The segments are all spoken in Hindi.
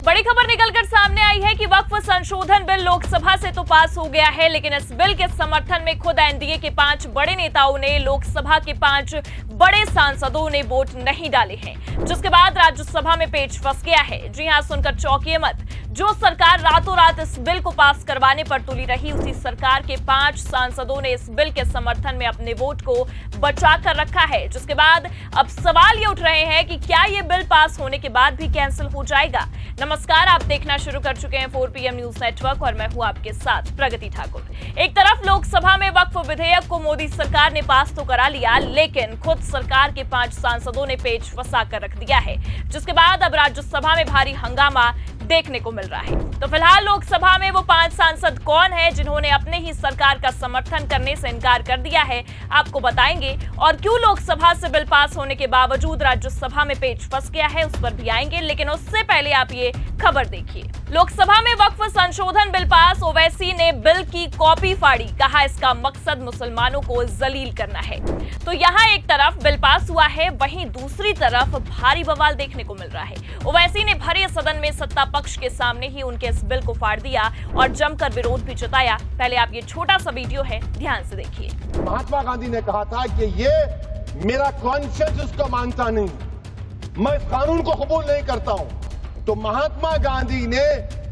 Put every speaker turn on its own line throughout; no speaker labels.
बड़ी खबर निकलकर सामने आई है कि वक्फ संशोधन बिल लोकसभा से तो पास हो गया है, लेकिन इस बिल के समर्थन में खुद एनडीए के 5 बड़े नेताओं ने, लोकसभा के 5 बड़े सांसदों ने वोट नहीं डाले हैं, जिसके बाद राज्यसभा में पेच फंस गया है। जी हां, सुनकर चौंकिए मत। जो सरकार रातों रात इस बिल को पास करवाने पर तुली रही, उसी सरकार के 5 सांसदों ने इस बिल के समर्थन में अपने वोट को बचा कर रखा है, जिसके बाद अब सवाल ये उठ रहे हैं कि क्या ये बिल पास होने के बाद भी कैंसिल हो जाएगा। नमस्कार, आप देखना शुरू कर चुके हैं 4 PM न्यूज नेटवर्क और मैं हूं आपके साथ प्रगति ठाकुर। एक तरफ लोकसभा में वक्फ विधेयक को मोदी सरकार ने पास तो करा लिया, लेकिन खुद सरकार के 5 सांसदों ने पेच फंसा कर रख दिया है, जिसके बाद अब राज्यसभा में भारी हंगामा देखने को मिल रहा है। तो फिलहाल लोकसभा में वो 5 सांसद कौन हैं जिन्होंने अपने ही सरकार का समर्थन करने से इनकार कर दिया है, आपको बताएंगे। और क्यों लोकसभा से बिल पास होने के बावजूद राज्यसभा में पेच फंस गया है, उस पर भी आएंगे, लेकिन उससे पहले आप ये खबर देखिए। लोकसभा में वक्फ संशोधन बिल पास, ओवैसी ने बिल की कॉपी फाड़ी, कहा इसका मकसद मुसलमानों को जलील करना है। तो यहाँ एक तरफ बिल पास हुआ है, वहीं दूसरी तरफ भारी बवाल देखने को मिल रहा है। ओवैसी ने भरे सदन में सत्ता पक्ष के सामने ही उनके इस बिल को फाड़ दिया और जमकर विरोध भी जताया। पहले आप ये छोटा सा वीडियो है, ध्यान से देखिए।
महात्मा गांधी ने कहा था कि ये मेरा कॉन्शियस इसको मानता नहीं, मैं इस कानून को कबूल नहीं करता हूं। तो महात्मा गांधी ने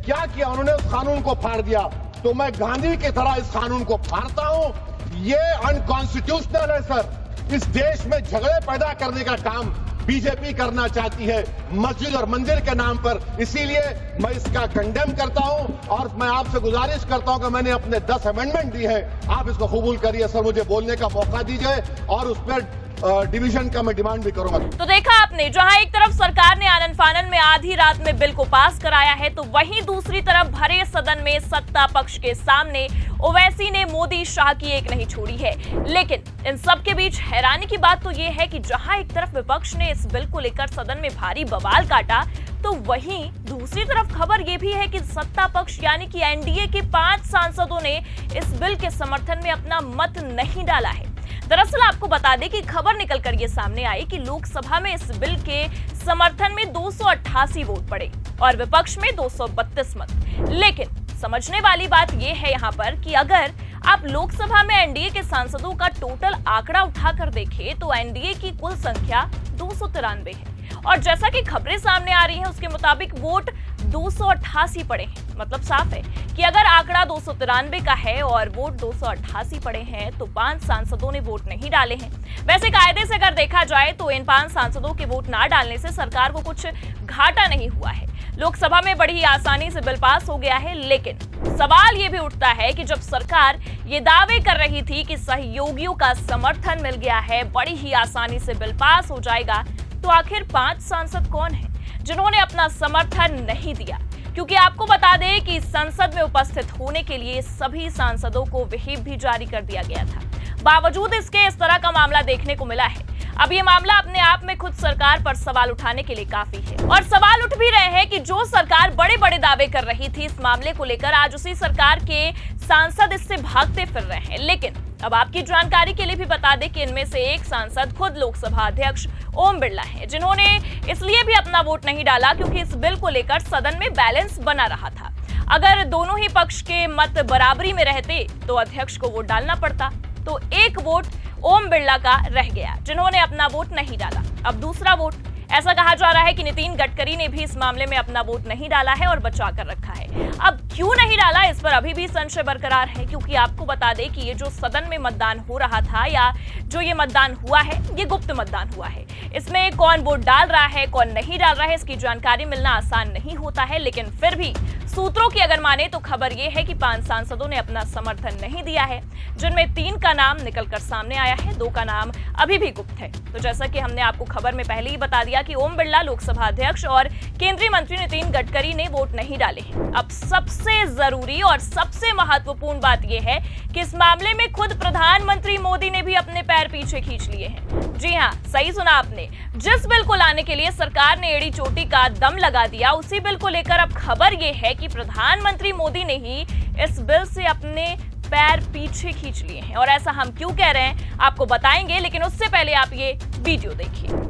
क्या किया, उन्होंने उस कानून को फाड़ दिया। तो मैं गांधी की तरह इस कानून को फाड़ता हूं। ये अनकॉन्स्टिट्यूशनल है सर। इस देश में झगड़े पैदा करने का काम बीजेपी करना चाहती है मस्जिद और मंदिर के नाम पर, इसीलिए मैं इसका कंडेम करता हूं और मैं आपसे गुजारिश करता हूं कि मैंने अपने 10 अमेंडमेंट दी है, आप इसको कबूल करिए सर, मुझे बोलने का मौका दीजिए और उस पर डिवीजन का मैं डिमांड भी करूंगा।
तो देखा आपने, जहां एक तरफ सरकार ने आनन फानन में आधी रात में बिल को पास कराया है, तो वहीं दूसरी तरफ भरे सदन में सत्ता पक्ष के सामने ओवैसी ने मोदी शाह की एक नहीं छोड़ी है। लेकिन इन सब के बीच हैरानी की बात तो ये है कि जहां एक तरफ विपक्ष ने इस बिल को लेकर सदन में भारी बवाल काटा, तो वहीं दूसरी तरफ खबर यह भी है कि सत्ता पक्ष यानी कि एनडीए के 5 सांसदों ने इस बिल के समर्थन में अपना मत नहीं डाला है। दरअसल आपको बता दें कि खबर निकलकर ये सामने आई कि लोकसभा में इस बिल के समर्थन में 288 वोट पड़े और विपक्ष में 232 मत। लेकिन समझने वाली बात यह है यहाँ पर कि अगर आप लोकसभा में एनडीए के सांसदों का टोटल आंकड़ा उठाकर देखें तो एनडीए की कुल संख्या 293 है और जैसा कि खबरें सामने आ रही हैं उसके मुताबिक वोट 288 पड़े हैं। मतलब साफ है कि अगर आंकड़ा 293 का है और वोट 288 पड़े हैं तो 5 सांसदों ने वोट नहीं डाले हैं। वैसे कायदे से अगर देखा जाए तो इन 5 सांसदों के वोट ना डालने से सरकार को कुछ घाटा नहीं हुआ है। लोकसभा में बड़ी आसानी से बिल पास हो गया है, लेकिन सवाल ये भी उठता है कि जब सरकार ये दावे कर रही थी कि सहयोगियों का समर्थन मिल गया है, बड़ी ही आसानी से बिल पास हो जाएगा, तो आखिर 5 सांसद कौन हैं जिन्होंने अपना समर्थन नहीं दिया? क्योंकि आपको बता दें कि संसद में उपस्थित होने के लिए सभी सांसदों को व्हिप भी जारी कर दिया गया था। बावजूद इसके इस तरह का मामला देखने को मिला है। अब ये मामला अपने आप में खुद सरकार पर सवाल उठाने के लिए काफी है और सवाल उठ भी रहे हैं कि जो सरकार बड़े बड़े दावे कर रही थी इस मामले को लेकर, आज उसी सरकार के सांसद इससे भागते फिर रहे हैं। लेकिन अब आपकी जानकारी के लिए भी बता दें कि इनमें से एक सांसद खुद लोकसभा अध्यक्ष ओम बिरला हैं, जिन्होंने इसलिए भी अपना वोट नहीं डाला क्योंकि इस बिल को लेकर सदन में बैलेंस बना रहा था। अगर दोनों ही पक्ष के मत बराबरी में रहते तो अध्यक्ष को वोट डालना पड़ता, तो एक वोट ओम बिरला का रह गया जिन्होंने अपना वोट नहीं डाला। अब दूसरा वोट, ऐसा कहा जा रहा है कि नितिन गडकरी ने भी इस मामले में अपना वोट नहीं डाला है और बचा कर रखा है। अब क्यों नहीं डाला, इस पर अभी भी संशय बरकरार है, क्योंकि आपको बता दें कि ये जो सदन में मतदान हो रहा था या जो ये मतदान हुआ है, ये गुप्त मतदान हुआ है। इसमें कौन वोट डाल रहा है, कौन नहीं डाल रहा है, इसकी जानकारी मिलना आसान नहीं होता है। लेकिन फिर भी सूत्रों की अगर माने तो खबर यह है कि 5 सांसदों ने अपना समर्थन नहीं दिया है, जिनमें 3 का नाम निकलकर सामने आया है, 2 का नाम अभी भी गुप्त है। तो जैसा कि हमने आपको खबर में पहले ही बता दिया कि ओम बिरला लोकसभा अध्यक्ष और केंद्रीय मंत्री नितिन गडकरी ने वोट नहीं डाले हैं। अब सबसे जरूरी और सबसे महत्वपूर्ण बात यह है कि इस मामले में खुद प्रधानमंत्री मोदी ने भी अपने पैर पीछे खींच लिए हैं। जी हां, सही सुना आपने, जिस बिल को लाने के लिए सरकार ने एड़ी चोटी का दम लगा दिया, उसी बिल को लेकर अब खबर यह है कि प्रधानमंत्री मोदी ने ही इस बिल से अपने पैर पीछे खींच लिए हैं। और ऐसा हम क्यों कह रहे हैं आपको बताएंगे, लेकिन उससे पहले आप ये वीडियो देखिए।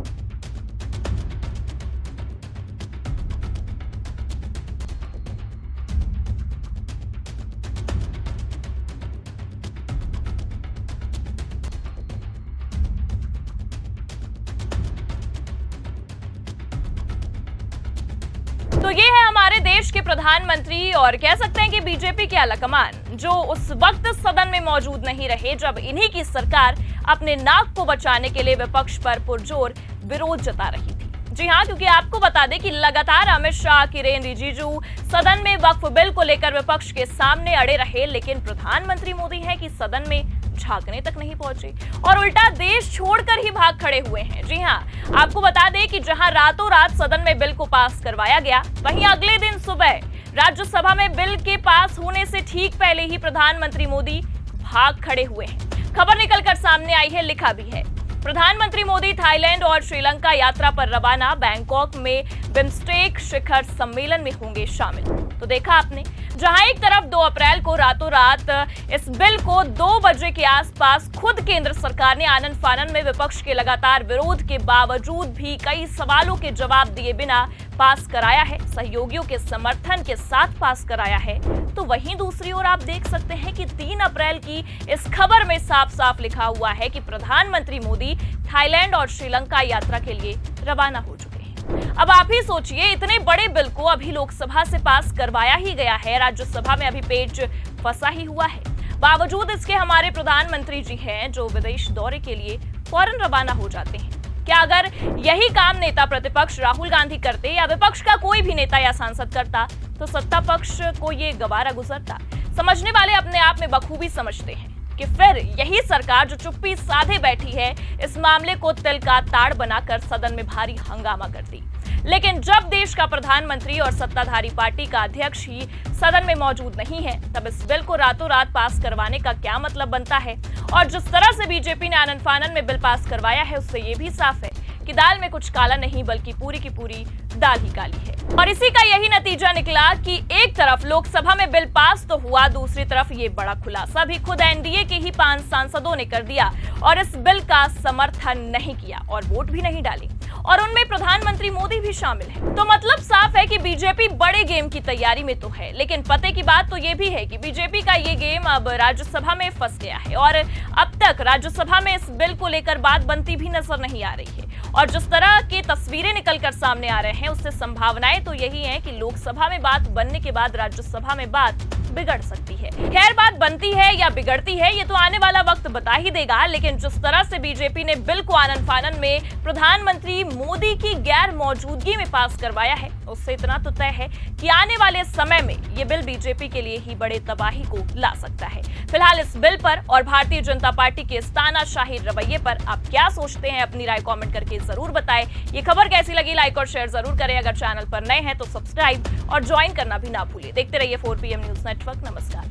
तो ये है हमारे देश के प्रधानमंत्री और कह सकते हैं कि बीजेपी के आलाकमान, जो उस वक्त सदन में मौजूद नहीं रहे जब इन्हीं की सरकार अपने नाक को बचाने के लिए विपक्ष पर पुरजोर विरोध जता रही थी। जी हां, क्योंकि आपको बता दें कि लगातार अमित शाह, किरेन रिजिजू सदन में वक्फ बिल को लेकर विपक्ष के सामने अड़े रहे, लेकिन प्रधानमंत्री मोदी हैं कि सदन में झांकने तक नहीं पहुंचे और उल्टा देश छोड़कर ही भाग खड़े हुए हैं। जी हां, आपको बता दें कि जहां रातों रात सदन में बिल को पास करवाया गया, वहीं अगले दिन सुबह राज्यसभा में बिल के पास होने से ठीक पहले ही प्रधानमंत्री मोदी भाग खड़े हुए हैं। खबर निकलकर सामने आई है, लिखा भी है, प्रधानमंत्री मोदी थाईलैंड और श्रीलंका यात्रा पर रवाना, बैंकॉक में बिम्स्टेक शिखर सम्मेलन में होंगे शामिल। तो देखा आपने, जहां एक तरफ 2 अप्रैल को रातों रात इस बिल को 2 बजे के आसपास खुद केंद्र सरकार ने आनन फानन में विपक्ष के लगातार विरोध के बावजूद भी कई सवालों के जवाब दिए बिना पास कराया है, सहयोगियों के समर्थन के साथ पास कराया है, तो वहीं दूसरी ओर आप देख सकते हैं कि 3 अप्रैल की इस खबर में साफ साफ लिखा हुआ है कि प्रधानमंत्री मोदी थाईलैंड और श्रीलंका यात्रा के लिए रवाना हो चुके हैं। अब आप ही सोचिए, इतने बड़े बिल को अभी लोकसभा से पास करवाया ही गया है, राज्यसभा में अभी पेज फंसा ही हुआ है, बावजूद इसके हमारे प्रधानमंत्री जी हैं जो विदेश दौरे के लिए फौरन रवाना हो जाते हैं। क्या अगर यही काम नेता प्रतिपक्ष राहुल गांधी करते या विपक्ष का कोई भी नेता या सांसद करता तो सत्ता पक्ष को ये गवारा गुजरता? समझने वाले अपने आप में बखूबी समझते हैं कि फिर यही सरकार जो चुप्पी साधे बैठी है, इस मामले को तिल का ताड़ बनाकर सदन में भारी हंगामा करती। लेकिन जब देश का प्रधानमंत्री और सत्ताधारी पार्टी का अध्यक्ष ही सदन में मौजूद नहीं है, तब इस बिल को रातों रात पास करवाने का क्या मतलब बनता है? और जिस तरह से बीजेपी ने आनन फानन में बिल पास करवाया है, उससे ये भी साफ है कि दाल में कुछ काला नहीं, बल्कि पूरी की पूरी दाल ही काली है। और इसी का यही नतीजा निकला कि एक तरफ लोकसभा में बिल पास तो हुआ, दूसरी तरफ ये बड़ा खुलासा भी खुद एनडीए के ही 5 सांसदों ने कर दिया और इस बिल का समर्थन नहीं किया और वोट भी नहीं डाली, और उनमें प्रधानमंत्री मोदी भी शामिल है। तो मतलब साफ है कि बीजेपी बड़े गेम की तैयारी में तो है, लेकिन पते की बात तो ये भी है कि बीजेपी का ये गेम अब राज्यसभा में फंस गया है और अब तक राज्यसभा में इस बिल को लेकर बात बनती भी नजर नहीं आ रही है। और जिस तरह की तस्वीरें निकलकर सामने आ रहे हैं, उससे संभावनाएं तो यही हैं कि लोकसभा में बात बनने के बाद राज्यसभा में बात बिगड़ सकती है। खैर, बात बनती है या बिगड़ती है ये तो आने वाला वक्त बता ही देगा, लेकिन जिस तरह से बीजेपी ने बिल को आनन फानन में प्रधानमंत्री मोदी की गैर मौजूदगी में पास करवाया है, उससे इतना तो तय है कि आने वाले समय में ये बिल बीजेपी के लिए ही बड़े तबाही को ला सकता है। फिलहाल इस बिल पर और भारतीय जनता पार्टी के इस तानाशाही रवैये पर आप क्या सोचते हैं? अपनी राय कमेंट करके जरूर बताएं। ये खबर कैसी लगी, लाइक और शेयर जरूर करें। अगर चैनल पर नए हैं तो सब्सक्राइब और ज्वाइन करना भी ना भूलें। देखते रहिए 4PM न्यूज नेटवर्क। नमस्कार।